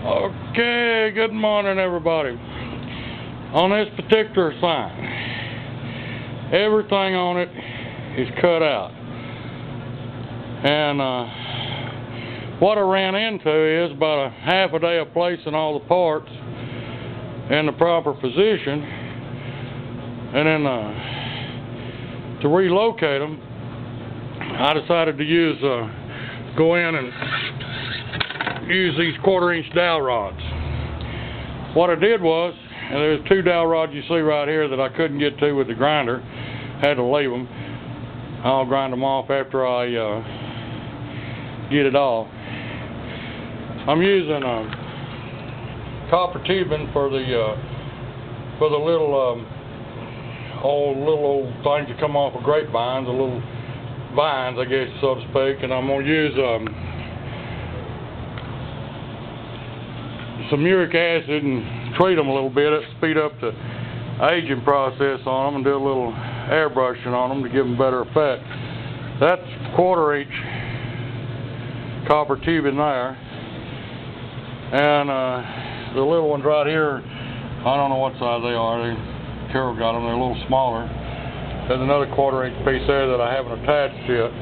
Okay, good morning everybody. On this particular sign, everything on it is cut out. And what I ran into is about a half a day of placing all the parts in the proper position, and then to relocate them, I decided to go in and use these 1/4 inch dowel rods. What I did was, and there's 2 dowel rods you see right here that I couldn't get to with the grinder, had to leave them. I'll grind them off after I get it off. I'm using copper tubing for the little old things that come off of grapevines, the little vines, I guess, so to speak. And I'm going to use some uric acid and treat them a little bit, speed up the aging process on them, and do a little airbrushing on them to give them better effect. That's 1/4 inch copper tubing there, and the little ones right here, I don't know what size they are. Carol got them. They're a little smaller. There's another 1/4 inch piece there that I haven't attached yet.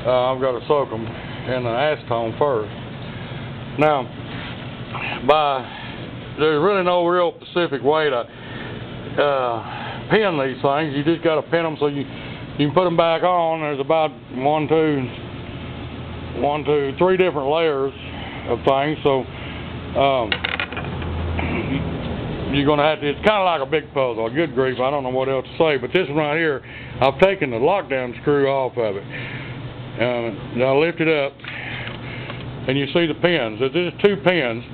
I've got to soak them in the acetone first. Now, there's really no real specific way to pin these things. You just got to pin them so you can put them back on. There's about 1, 2, 3 different layers of things. So you're going to have to, it's kind of like a big puzzle. Good grief, I don't know what else to say. But this one right here, I've taken the lockdown screw off of it. Now I lift it up, and you see the pins. There's 2 pins.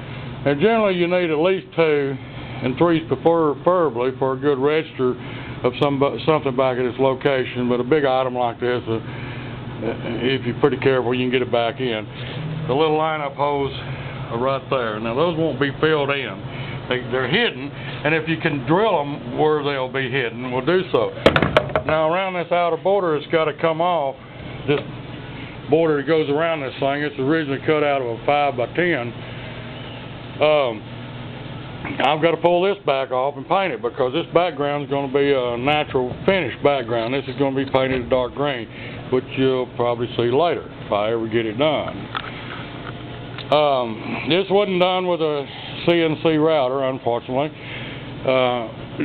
And generally you need at least 2 and 3 preferably for a good register of something back at its location. But a big item like this, if you're pretty careful, you can get it back in. The little lineup holes are right there. Now those won't be filled in. They're hidden, and if you can drill them where they'll be hidden, we'll do so. Now around this outer border, it's got to come off. This border that goes around this thing, it's originally cut out of a 5x10. I've got to pull this back off and paint it, because this background is going to be a natural finish background. This is going to be painted a dark green, which you'll probably see later if I ever get it done. This wasn't done with a CNC router, unfortunately.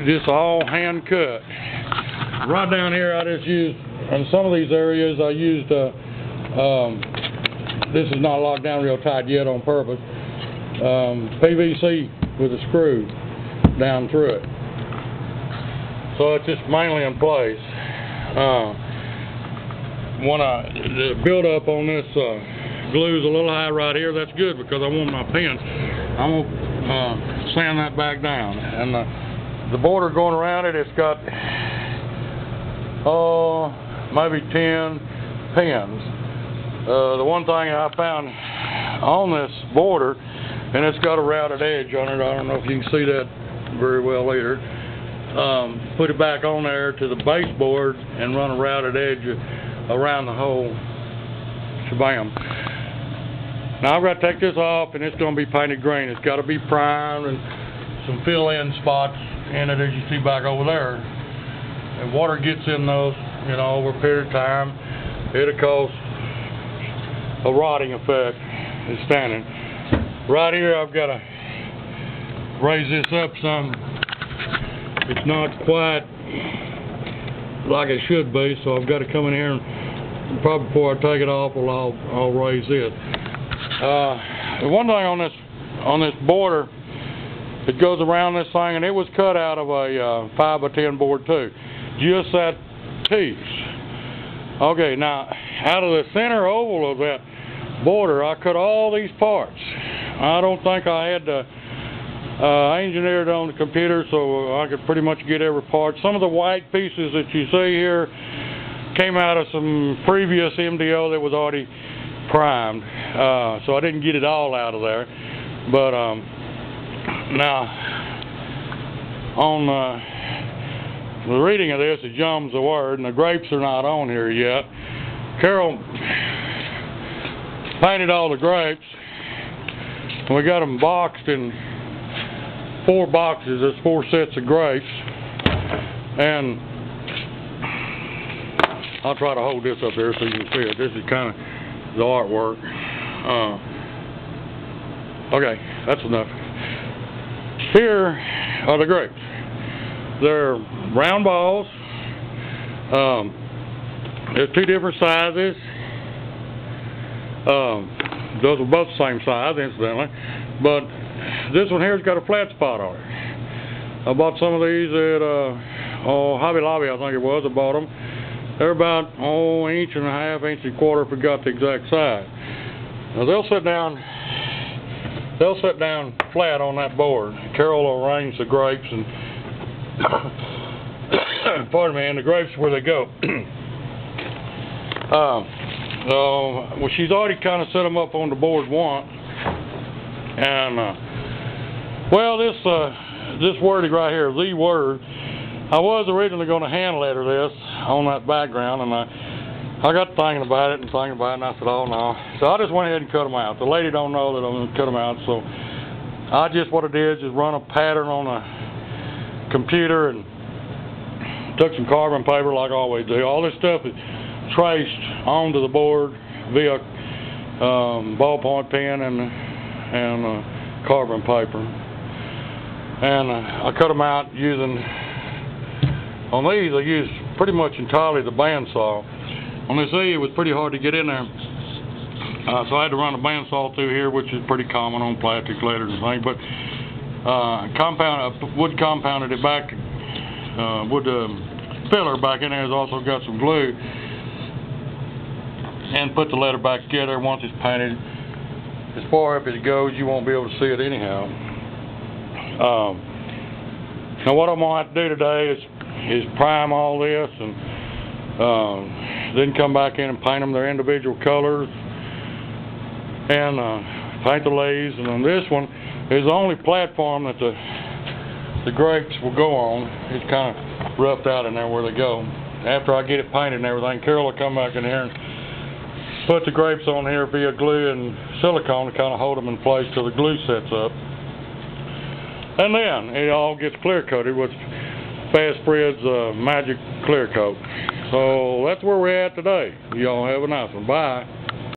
Just all hand cut. Right down here, I just used, in some of these areas, I used, this is not locked down real tight yet on purpose, PVC with a screw down through it. So it's just mainly in place. When the build up on this glue's a little high right here, that's good, because I want my pins. I'm going to sand that back down. And the border going around it, it's got maybe 10 pins. The one thing I found on this border, and it's got a routed edge on it, I don't know if you can see that very well either. Put it back on there to the baseboard and run a routed edge around the whole shabam. Now I've got to take this off, and it's going to be painted green. It's got to be primed and some fill-in spots in it, as you see back over there. And water gets in those, you know, over a period of time. It'll cause a rotting effect. It's standing. Right here, I've got to raise this up some. It's not quite like it should be, so I've got to come in here and probably before I take it off, well, I'll raise this. The one thing on this border, it goes around this thing, and it was cut out of a 5x10 board too. Just that piece. Okay, now out of the center oval of that border, I cut all these parts. I don't think I had to engineer it on the computer, so I could pretty much get every part. Some of the white pieces that you see here came out of some previous MDO that was already primed, so I didn't get it all out of there. But now on the reading of this, it jumps the word, and the grapes are not on here yet. Carol painted all the grapes, We got them boxed in 4 boxes. There's 4 sets of grapes. And I'll try to hold this up there so you can see it. This is kind of the artwork. Okay, that's enough. Here are the grapes. They're round balls. There's 2 different sizes. Those are both the same size, incidentally. But this one here's got a flat spot on it. I bought some of these at Hobby Lobby, I think it was. I bought them. They're about inch and a half, inch and a quarter, if we got the exact size. Now they'll sit down flat on that board. Carol will arrange the grapes and pardon me, and the grapes where they go. Well, she's already kind of set them up on the board once, and well, this wording right here, the word. I was originally going to hand letter this on that background, and I got thinking about it, and I said, oh no. So I just went ahead and cut them out. The lady don't know that I'm going to cut them out, so what I did is just run a pattern on a computer and took some carbon paper like I always do. All this stuff is traced onto the board via ballpoint pen and carbon paper. And I cut them out using, on these I used pretty much entirely the bandsaw. On this E it was pretty hard to get in there, so I had to run a bandsaw through here, which is pretty common on plastic letters and things. But wood compounded it back, wood filler back in there has also got some glue, and put the letter back together. Once it's painted, as far up as it goes, you won't be able to see it anyhow. Now what I'm going to have to do today is prime all this, and then come back in and paint them their individual colors, and paint the leaves. And on this one is the only platform that the grapes will go on. It's kind of roughed out in there where they go. After I get it painted and everything, Carol will come back in here and put the grapes on here via glue and silicone to kind of hold them in place till the glue sets up. And then it all gets clear coated with Fast Fred's Magic Clear Coat. So that's where we're at today. Y'all have a nice one. Bye.